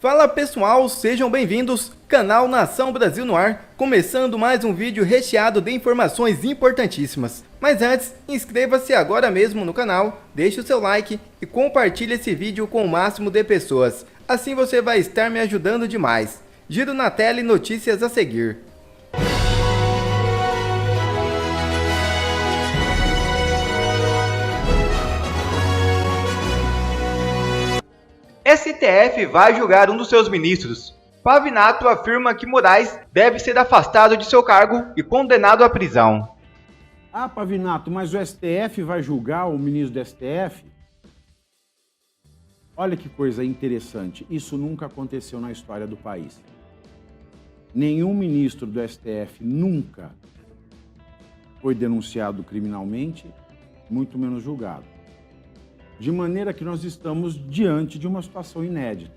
Fala pessoal, sejam bem-vindos, canal Nação Brasil no ar, começando mais um vídeo recheado de informações importantíssimas. Mas antes, inscreva-se agora mesmo no canal, deixe o seu like e compartilhe esse vídeo com o máximo de pessoas. Assim você vai estar me ajudando demais. Giro na tela e notícias a seguir. STF vai julgar um dos seus ministros. Pavinato afirma que Moraes deve ser afastado de seu cargo e condenado à prisão. Ah, Pavinato, mas o STF vai julgar o ministro do STF? Olha que coisa interessante, isso nunca aconteceu na história do país. Nenhum ministro do STF nunca foi denunciado criminalmente, muito menos julgado. De maneira que nós estamos diante de uma situação inédita.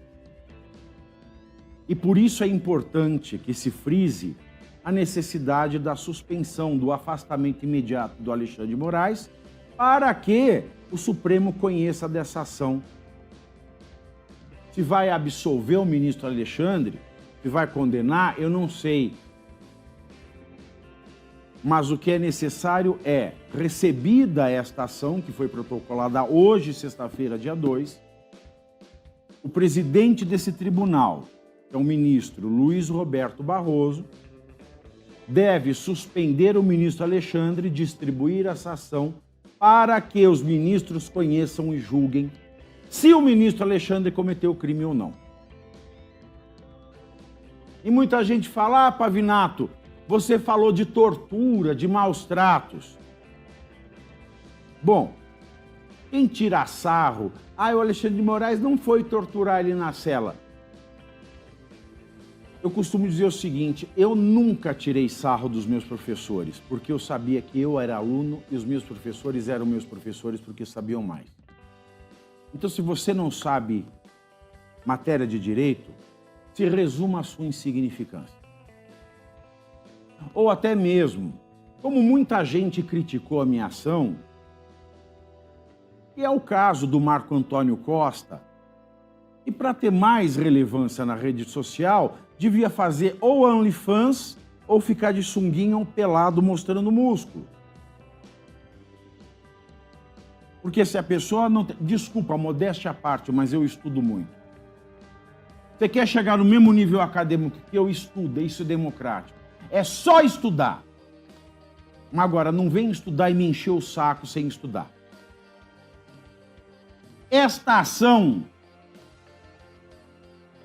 E por isso é importante que se frise a necessidade da suspensão, do afastamento imediato do Alexandre de Moraes, para que o Supremo conheça dessa ação. Se vai absolver o ministro Alexandre, se vai condenar, eu não sei. Mas o que é necessário é, recebida esta ação, que foi protocolada hoje, sexta-feira, dia 2, o presidente desse tribunal, que é o ministro Luiz Roberto Barroso, deve suspender o ministro Alexandre, distribuir essa ação para que os ministros conheçam e julguem se o ministro Alexandre cometeu crime ou não. E muita gente fala, ah, Pavinato, você falou de tortura, de maus tratos. Bom, quem tira sarro, o Alexandre de Moraes não foi torturar ele na cela. Eu costumo dizer o seguinte, eu nunca tirei sarro dos meus professores, porque eu sabia que eu era aluno e os meus professores eram meus professores porque sabiam mais. Então, se você não sabe matéria de direito, se resuma a sua insignificância. Ou até mesmo, como muita gente criticou a minha ação, e é o caso do Marco Antônio Costa, e para ter mais relevância na rede social, devia fazer ou OnlyFans ou ficar de sunguinha ou pelado mostrando músculo. Porque se a pessoa não... Desculpa, modéstia à parte, mas eu estudo muito. Você quer chegar no mesmo nível acadêmico que eu estudo, isso é democrático. É só estudar. Mas agora, não vem estudar e me encher o saco sem estudar. Esta ação,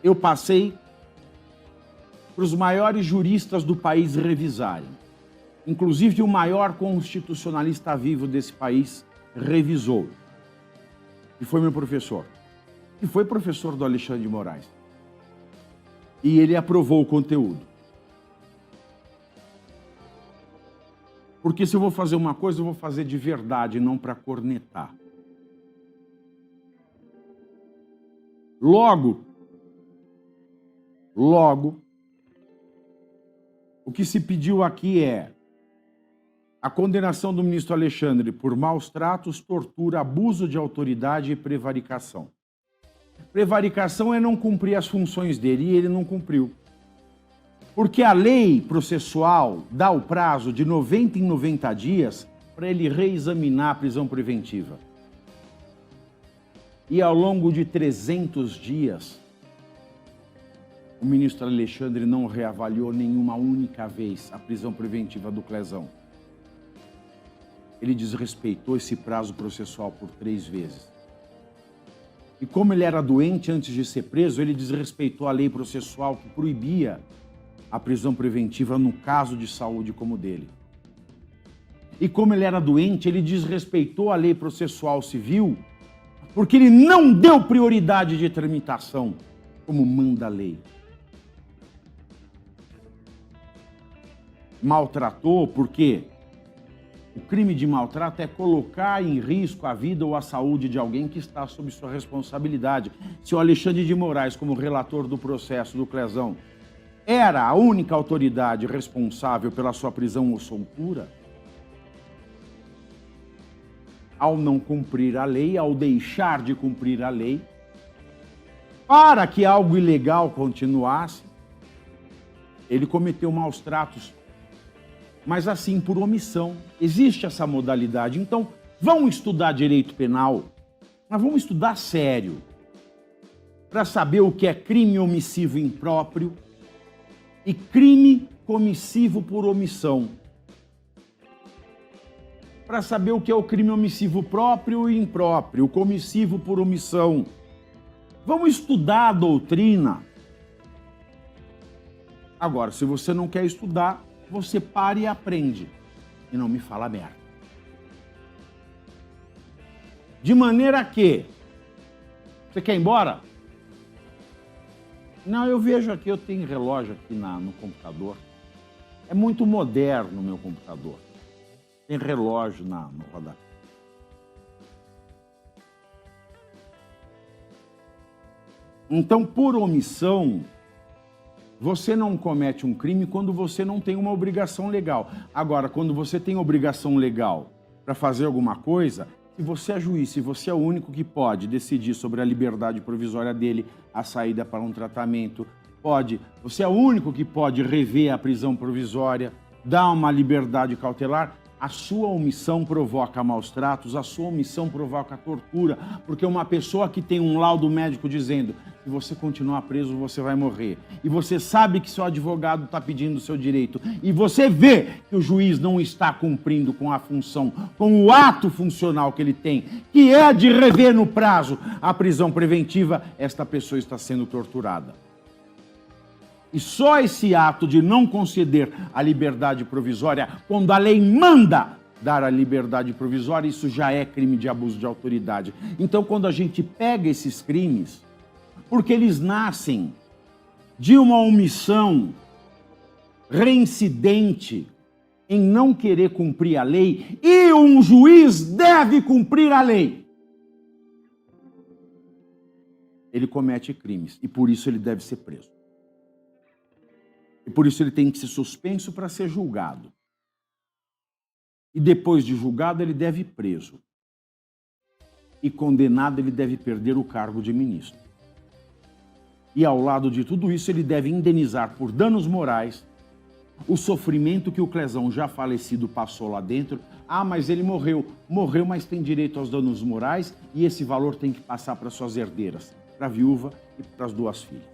eu passei para os maiores juristas do país revisarem. Inclusive, o maior constitucionalista vivo desse país revisou. E foi meu professor. E foi professor do Alexandre de Moraes. E ele aprovou o conteúdo. Porque se eu vou fazer uma coisa, eu vou fazer de verdade, não para cornetar. Logo, o que se pediu aqui é a condenação do ministro Alexandre por maus tratos, tortura, abuso de autoridade e prevaricação. Prevaricação é não cumprir as funções dele, e ele não cumpriu. Porque a lei processual dá o prazo de 90 em 90 dias para ele reexaminar a prisão preventiva. E ao longo de 300 dias, o ministro Alexandre não reavaliou nenhuma única vez a prisão preventiva do Clezão. Ele desrespeitou esse prazo processual por 3 vezes. E como ele era doente antes de ser preso, ele desrespeitou a lei processual que proibia a prisão preventiva no caso de saúde como o dele. E como ele era doente, ele desrespeitou a lei processual civil porque ele não deu prioridade de tramitação, como manda a lei. Maltratou porque o crime de maltrato é colocar em risco a vida ou a saúde de alguém que está sob sua responsabilidade. Se o Alexandre de Moraes, como relator do processo do Clezão, era a única autoridade responsável pela sua prisão ou soltura, ao não cumprir a lei, ao deixar de cumprir a lei, para que algo ilegal continuasse, ele cometeu maus tratos, mas assim, por omissão. Existe essa modalidade. Então, vão estudar direito penal, mas vamos estudar sério, para saber o que é crime omissivo impróprio e crime comissivo por omissão. Para saber o que é o crime omissivo próprio e impróprio, o comissivo por omissão. Vamos estudar a doutrina. Agora, se você não quer estudar, você para e aprende. E não me fala merda. De maneira que... Você quer ir embora? Não, eu vejo aqui, eu tenho relógio aqui no computador. É muito moderno o meu computador. Tem relógio no rodapé. Então, por omissão, você não comete um crime quando você não tem uma obrigação legal. Agora, quando você tem obrigação legal para fazer alguma coisa, se você é juiz, se você é o único que pode decidir sobre a liberdade provisória dele, a saída para um tratamento, você é o único que pode rever a prisão provisória, dar uma liberdade cautelar, a sua omissão provoca maus tratos, a sua omissão provoca tortura, porque uma pessoa que tem um laudo médico dizendo que se você continuar preso, você vai morrer, e você sabe que seu advogado está pedindo o seu direito, e você vê que o juiz não está cumprindo com a função, com o ato funcional que ele tem, que é de rever no prazo a prisão preventiva, esta pessoa está sendo torturada. E só esse ato de não conceder a liberdade provisória, quando a lei manda dar a liberdade provisória, isso já é crime de abuso de autoridade. Então, quando a gente pega esses crimes, porque eles nascem de uma omissão reincidente em não querer cumprir a lei, e um juiz deve cumprir a lei, ele comete crimes, e por isso ele deve ser preso. E por isso ele tem que ser suspenso para ser julgado. E depois de julgado, ele deve ir preso. E condenado, ele deve perder o cargo de ministro. E ao lado de tudo isso, ele deve indenizar por danos morais o sofrimento que o Clezão já falecido passou lá dentro. Ah, mas ele morreu. Morreu, mas tem direito aos danos morais e esse valor tem que passar para suas herdeiras, para a viúva e para as duas filhas.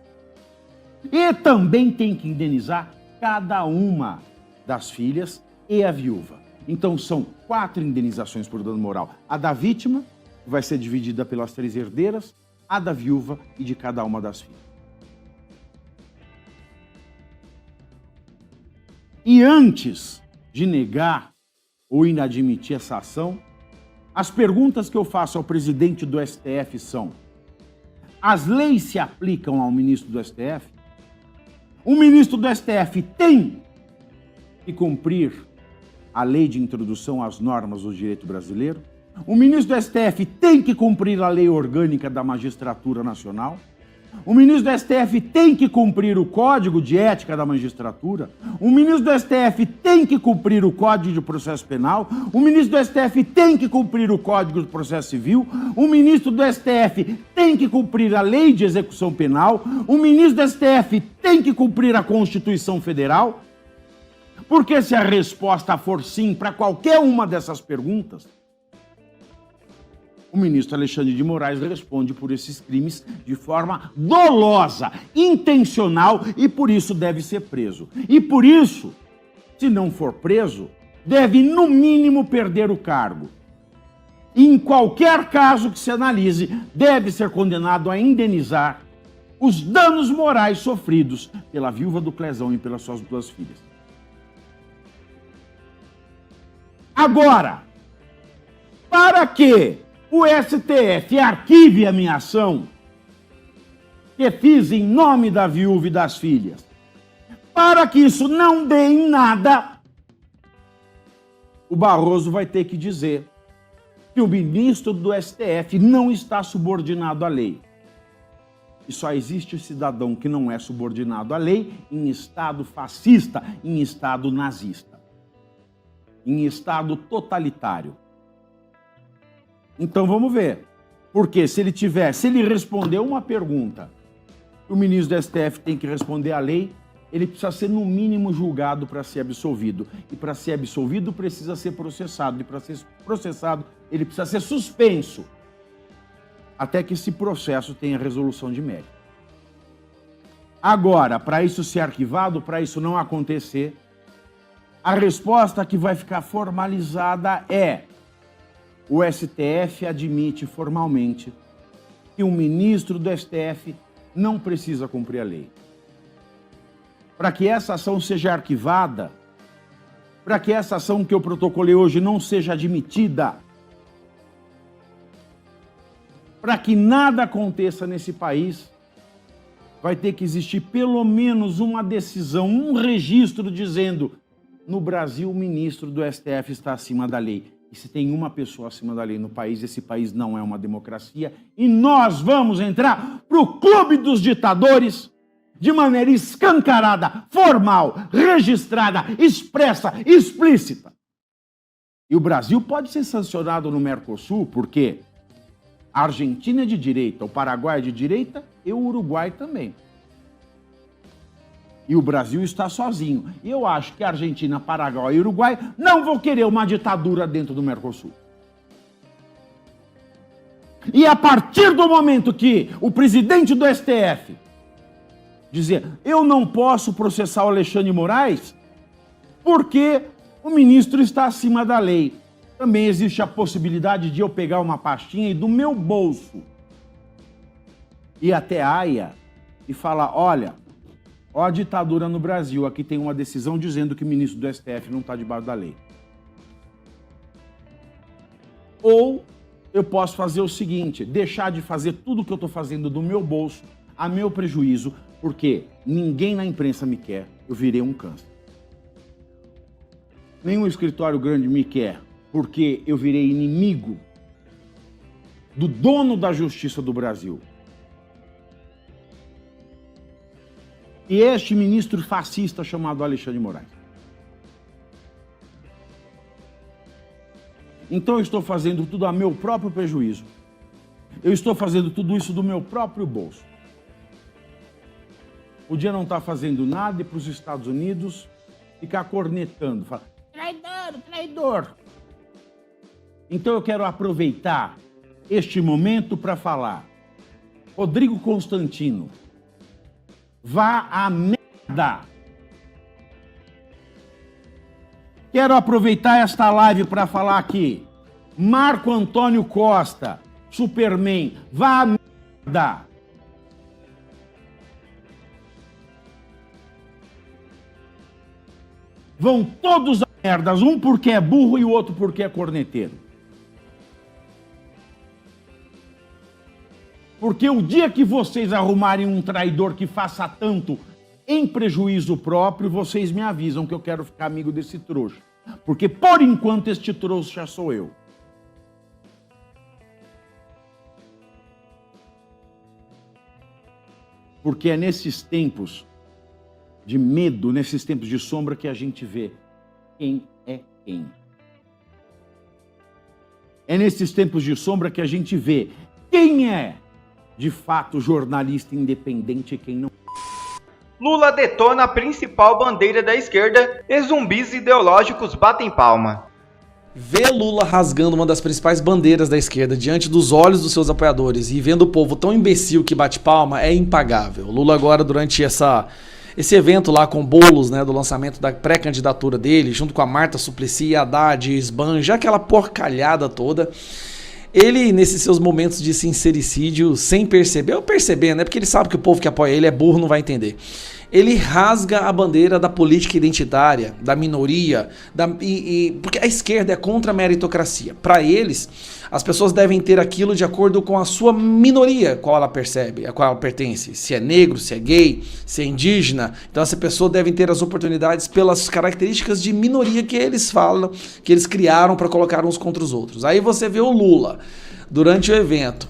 E também tem que indenizar cada uma das filhas e a viúva. Então são 4 indenizações por dano moral. A da vítima vai ser dividida pelas 3 herdeiras, a da viúva e de cada uma das filhas. E antes de negar ou inadmitir essa ação, as perguntas que eu faço ao presidente do STF são: as leis se aplicam ao ministro do STF? O ministro do STF tem que cumprir a lei de introdução às normas do direito brasileiro? O ministro do STF tem que cumprir a lei orgânica da magistratura nacional? O ministro do STF tem que cumprir o Código de Ética da Magistratura? O ministro do STF tem que cumprir o Código de Processo Penal? O ministro do STF tem que cumprir o Código de Processo Civil? O ministro do STF tem que cumprir a Lei de Execução Penal? O ministro do STF tem que cumprir a Constituição Federal? Porque se a resposta for sim para qualquer uma dessas perguntas, o ministro Alexandre de Moraes responde por esses crimes de forma dolosa, intencional, e por isso deve ser preso. E por isso, se não for preso, deve no mínimo perder o cargo. E em qualquer caso que se analise, deve ser condenado a indenizar os danos morais sofridos pela viúva do Clezão e pelas suas 2 filhas. Agora, para que o STF arquive a minha ação, que fiz em nome da viúva e das filhas, para que isso não dê em nada, o Barroso vai ter que dizer que o ministro do STF não está subordinado à lei. E só existe cidadão que não é subordinado à lei em estado fascista, em estado nazista, em estado totalitário. Então vamos ver, porque se ele responder uma pergunta O ministro do STF tem que responder à lei, ele precisa ser no mínimo julgado para ser absolvido. E para ser absolvido precisa ser processado. E para ser processado ele precisa ser suspenso até que esse processo tenha resolução de mérito. Agora, para isso ser arquivado, para isso não acontecer, a resposta que vai ficar formalizada é: o STF admite formalmente que um ministro do STF não precisa cumprir a lei. Para que essa ação seja arquivada, para que essa ação que eu protocolei hoje não seja admitida, para que nada aconteça nesse país, vai ter que existir pelo menos uma decisão, um registro dizendo: no Brasil o ministro do STF está acima da lei. E se tem uma pessoa acima da lei no país, esse país não é uma democracia. E nós vamos entrar para o clube dos ditadores de maneira escancarada, formal, registrada, expressa, explícita. E o Brasil pode ser sancionado no Mercosul porque a Argentina é de direita, o Paraguai é de direita e o Uruguai também. E o Brasil está sozinho. E eu acho que a Argentina, Paraguai e Uruguai não vão querer uma ditadura dentro do Mercosul. E a partir do momento que o presidente do STF dizer: eu não posso processar o Alexandre de Moraes porque o ministro está acima da lei, também existe a possibilidade de eu pegar uma pastinha e do meu bolso ir até a Haia e falar: olha, ó a ditadura no Brasil, aqui tem uma decisão dizendo que o ministro do STF não está debaixo da lei. Ou eu posso fazer o seguinte: deixar de fazer tudo o que eu estou fazendo do meu bolso, a meu prejuízo, porque ninguém na imprensa me quer, eu virei um câncer. Nenhum escritório grande me quer, porque eu virei inimigo do dono da justiça do Brasil. E este ministro fascista chamado Alexandre de Moraes. Então eu estou fazendo tudo a meu próprio prejuízo. Eu estou fazendo tudo isso do meu próprio bolso. Podia não estar fazendo nada e para os Estados Unidos ficar cornetando, falar: traidor, traidor. Então eu quero aproveitar este momento para falar: Rodrigo Constantino, vá à merda. Quero aproveitar esta live para falar aqui: Marco Antônio Costa, Superman, vá à merda. Vão todos a merda, um porque é burro e o outro porque é corneteiro. Porque o dia que vocês arrumarem um traidor que faça tanto em prejuízo próprio, vocês me avisam que eu quero ficar amigo desse trouxa. Porque por enquanto este trouxa sou eu. Porque é nesses tempos de medo, nesses tempos de sombra, que a gente vê quem é quem. É nesses tempos de sombra que a gente vê quem é, de fato, jornalista independente e quem não. Lula detona a principal bandeira da esquerda e zumbis ideológicos batem palma. Ver Lula rasgando uma das principais bandeiras da esquerda diante dos olhos dos seus apoiadores e vendo o povo tão imbecil que bate palma é impagável. Lula agora, durante esse evento lá com Boulos, né, do lançamento da pré-candidatura dele, junto com a Marta Suplicy, Haddad, Esbanja, aquela porcalhada toda, ele, nesses seus momentos de sincericídio, sem perceber, ou perceber, né, porque ele sabe que o povo que apoia ele é burro, não vai entender. Ele rasga a bandeira da política identitária, da minoria, porque a esquerda é contra a meritocracia. Para eles, as pessoas devem ter aquilo de acordo com a sua minoria, qual ela percebe, a qual ela pertence. Se é negro, se é gay, se é indígena. Então essa pessoa deve ter as oportunidades pelas características de minoria que eles falam, que eles criaram para colocar uns contra os outros. Aí você vê o Lula, durante o evento,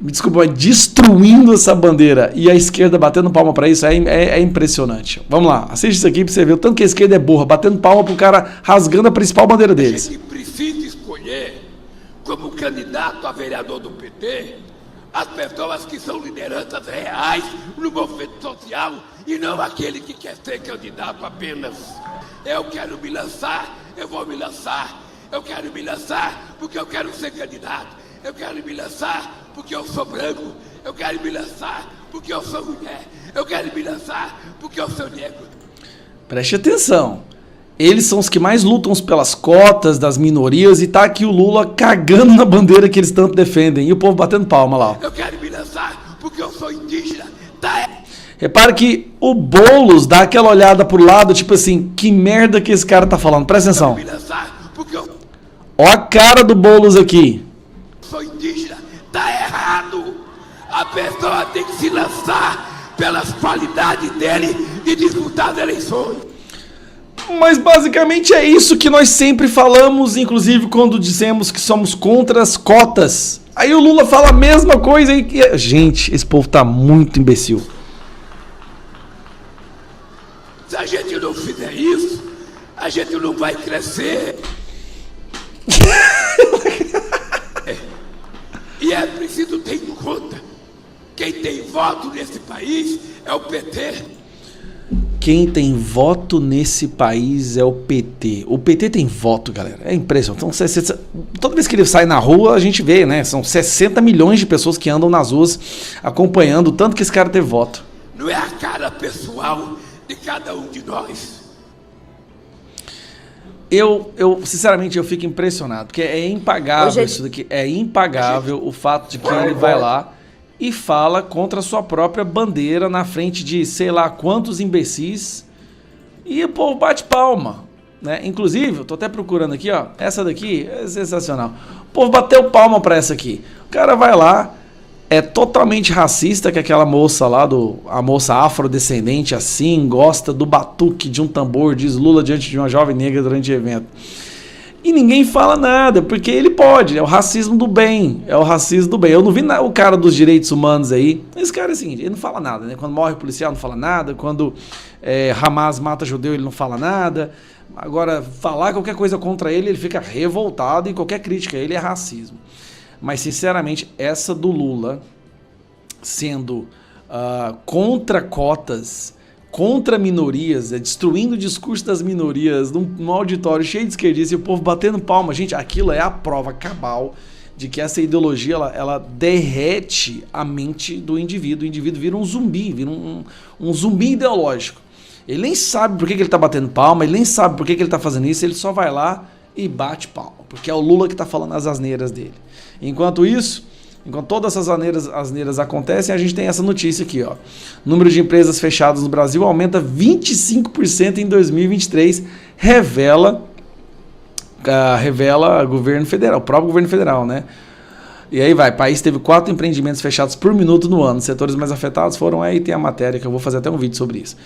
me desculpa, destruindo essa bandeira e a esquerda batendo palma pra isso é impressionante. Vamos lá, assiste isso aqui pra você ver o tanto que a esquerda é burra, batendo palma pro cara rasgando a principal bandeira deles. A gente precisa escolher como candidato a vereador do PT as pessoas que são lideranças reais no movimento social e não aquele que quer ser candidato apenas. Eu quero me lançar, eu vou me lançar. Eu quero me lançar porque eu quero ser candidato. Eu quero me lançar porque eu sou branco. Eu quero me lançar porque eu sou mulher. Eu quero me lançar porque eu sou negro. Preste atenção. Eles são os que mais lutam pelas cotas das minorias e tá aqui o Lula cagando na bandeira que eles tanto defendem. E o povo batendo palma lá. Ó. Eu quero me lançar porque eu sou indígena. Tá? Repara que o Boulos dá aquela olhada pro lado, tipo assim, que merda que esse cara tá falando. Presta atenção. Eu quero me lançar porque eu Ó a cara do Boulos aqui. sou indígena. Tá errado. A pessoa tem que se lançar pelas qualidades dele e disputar as eleições. Mas basicamente é isso que nós sempre falamos, inclusive quando dizemos que somos contra as cotas. Aí o Lula fala a mesma coisa e... Gente, esse povo tá muito imbecil. Se a gente não fizer isso, a gente não vai crescer. E é preciso ter em conta, quem tem voto nesse país é o PT. Quem tem voto nesse país é o PT. O PT tem voto, galera. É impressionante. Então, toda vez que ele sai na rua, a gente vê, né? São 60 milhões de pessoas que andam nas ruas acompanhando o tanto que esse cara tem voto. Não é a cara pessoal de cada um de nós. Eu sinceramente, eu fico impressionado, porque é impagável isso daqui. É impagável o fato de que ele vai lá e fala contra a sua própria bandeira na frente de sei lá quantos imbecis e o povo bate palma, né? Inclusive, eu tô até procurando aqui, ó, essa daqui é sensacional. O povo bateu palma pra essa aqui. O cara vai lá, é totalmente racista, que aquela moça lá, a moça afrodescendente assim, gosta do batuque de um tambor, diz Lula diante de uma jovem negra durante o evento. E ninguém fala nada, porque ele pode, é o racismo do bem, é o racismo do bem. Eu não vi o cara dos direitos humanos aí, esse cara é o seguinte, ele não fala nada, né? Quando morre o policial não fala nada, quando Hamas mata judeu ele não fala nada. Agora, falar qualquer coisa contra ele, ele fica revoltado e qualquer crítica a ele é racismo. Mas, sinceramente, essa do Lula sendo contra cotas, contra minorias, destruindo o discurso das minorias num auditório cheio de esquerdistas e o povo batendo palma. Gente, aquilo é a prova cabal de que essa ideologia ela derrete a mente do indivíduo. O indivíduo vira um zumbi, vira um zumbi ideológico. Ele nem sabe por que ele está batendo palma, ele nem sabe por que ele está fazendo isso, ele só vai lá e bate palma, porque é o Lula que está falando as asneiras dele. Enquanto isso, enquanto todas essas asneiras acontecem, a gente tem essa notícia aqui, ó. Número de empresas fechadas no Brasil aumenta 25% em 2023, revela o governo federal, o próprio governo federal, né? E aí vai, o país teve 4 empreendimentos fechados por minuto no ano. Os setores mais afetados foram aí, tem a matéria que eu vou fazer até um vídeo sobre isso.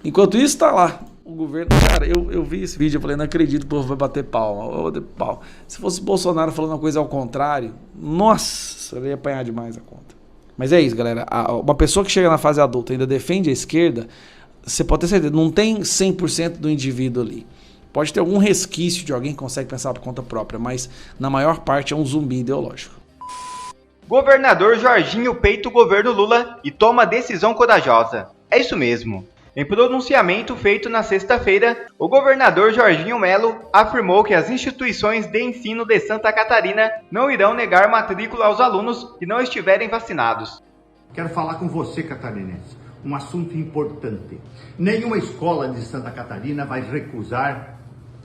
Enquanto isso, tá lá. O governo, cara, eu vi esse vídeo, eu falei, não acredito, o povo vai bater palma, eu vou bater palma. Se fosse o Bolsonaro falando uma coisa ao contrário, nossa, eu ia apanhar demais a conta. Mas é isso, galera, uma pessoa que chega na fase adulta e ainda defende a esquerda, você pode ter certeza, não tem 100% do indivíduo ali. Pode ter algum resquício de alguém que consegue pensar por conta própria, mas na maior parte é um zumbi ideológico. Governador Jorginho peita o governo Lula e toma decisão corajosa. É isso mesmo. Em pronunciamento feito na sexta-feira, o governador Jorginho Melo afirmou que as instituições de ensino de Santa Catarina não irão negar matrícula aos alunos que não estiverem vacinados. Quero falar com você, catarinense, um assunto importante. Nenhuma escola de Santa Catarina vai recusar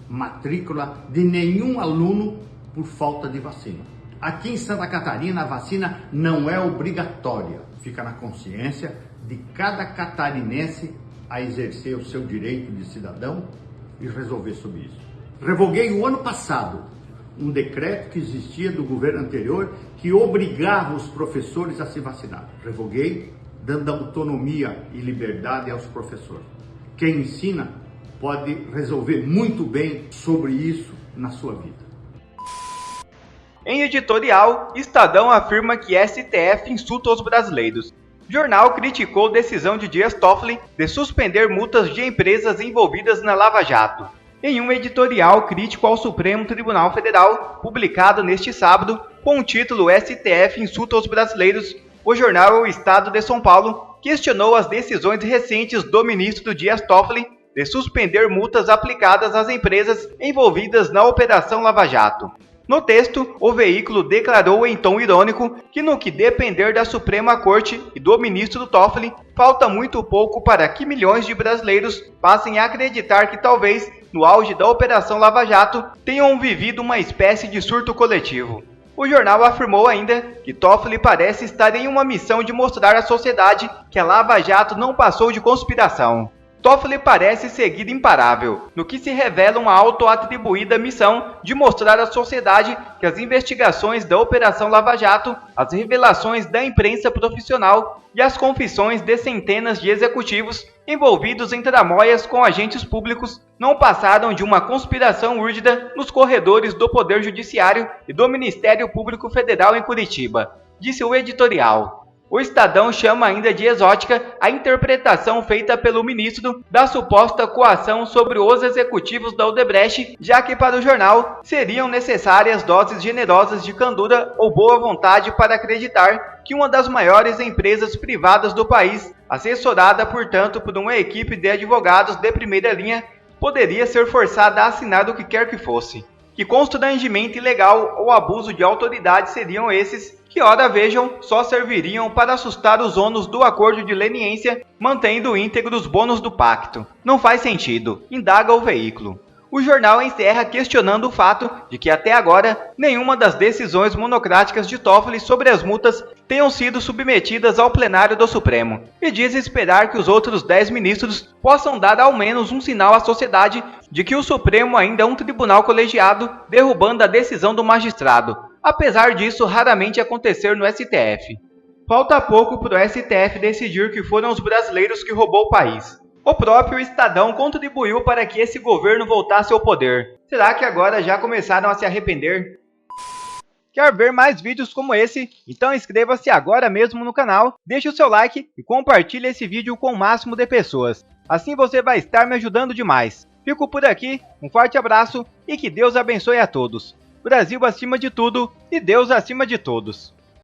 matrícula de nenhum aluno por falta de vacina. Aqui em Santa Catarina, a vacina não é obrigatória. Fica na consciência de cada catarinense a exercer o seu direito de cidadão e resolver sobre isso. Revoguei o ano passado um decreto que existia do governo anterior que obrigava os professores a se vacinar. Revoguei, dando autonomia e liberdade aos professores. Quem ensina pode resolver muito bem sobre isso na sua vida. Em editorial, Estadão afirma que STF insulta os brasileiros. Jornal criticou decisão de Dias Toffoli de suspender multas de empresas envolvidas na Lava Jato. Em um editorial crítico ao Supremo Tribunal Federal, publicado neste sábado, com o título STF insulta os brasileiros, O jornal O Estado de São Paulo questionou as decisões recentes do ministro Dias Toffoli de suspender multas aplicadas às empresas envolvidas na Operação Lava Jato. No texto, o veículo declarou em tom irônico que no que depender da Suprema Corte e do ministro Toffoli, falta muito pouco para que milhões de brasileiros passem a acreditar que talvez, no auge da Operação Lava Jato, tenham vivido uma espécie de surto coletivo. O jornal afirmou ainda que Toffoli parece estar em uma missão de mostrar à sociedade que a Lava Jato não passou de conspiração. Toffoli parece seguir imparável, no que se revela uma auto-atribuída missão de mostrar à sociedade que as investigações da Operação Lava Jato, as revelações da imprensa profissional e as confissões de centenas de executivos envolvidos em tramóias com agentes públicos não passaram de uma conspiração úrdida nos corredores do Poder Judiciário e do Ministério Público Federal em Curitiba, disse o editorial. O Estadão chama ainda de exótica a interpretação feita pelo ministro da suposta coação sobre os executivos da Odebrecht, já que para o jornal seriam necessárias doses generosas de candura ou boa vontade para acreditar que uma das maiores empresas privadas do país, assessorada portanto por uma equipe de advogados de primeira linha, poderia ser forçada a assinar o que quer que fosse. Que constrangimento ilegal ou abuso de autoridade seriam esses que, ora vejam, só serviriam para assustar os ônus do acordo de leniência, mantendo íntegros os bônus do pacto. Não faz sentido, indaga o veículo. O jornal encerra questionando o fato de que até agora nenhuma das decisões monocráticas de Toffoli sobre as multas tenham sido submetidas ao plenário do Supremo, e diz esperar que os outros 10 ministros possam dar ao menos um sinal à sociedade de que o Supremo ainda é um tribunal colegiado, derrubando a decisão do magistrado, apesar disso raramente acontecer no STF. Falta pouco para o STF decidir que foram os brasileiros que roubou o país. O próprio Estadão contribuiu para que esse governo voltasse ao poder. Será que agora já começaram a se arrepender? Quer ver mais vídeos como esse? Então inscreva-se agora mesmo no canal, deixe o seu like e compartilhe esse vídeo com o máximo de pessoas. Assim você vai estar me ajudando demais. Fico por aqui, um forte abraço e que Deus abençoe a todos. Brasil acima de tudo e Deus acima de todos.